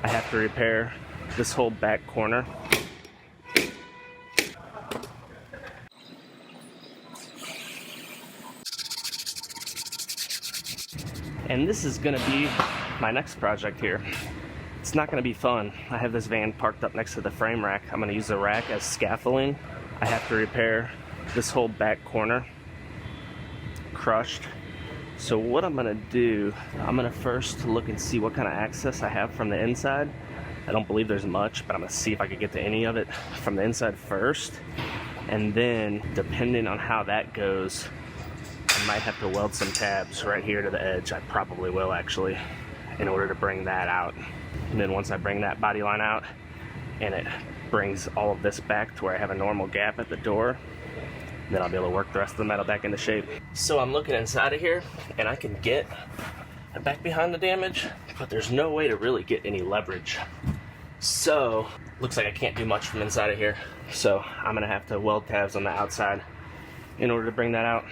I have to repair this whole back corner. And this is gonna be my next project here. It's not gonna be fun. I have this van parked up next to the frame rack. I'm gonna use the rack as scaffolding. I have to repair this whole back corner. Crushed. So what I'm gonna do, I'm gonna first look and see what kind of access I have from the inside. I don't believe there's much, but I'm gonna see if I can get to any of it from the inside first. And then, depending on how that goes, I might have to weld some tabs right here to the edge. I probably will, actually, in order to bring that out. And then once I bring that body line out, and it brings all of this back to where I have a normal gap at the door, then I'll be able to work the rest of the metal back into shape. So I'm looking inside of here, and I can get back behind the damage, but there's no way to really get any leverage. So, looks like I can't do much from inside of here. So I'm gonna have to weld tabs on the outside in order to bring that out.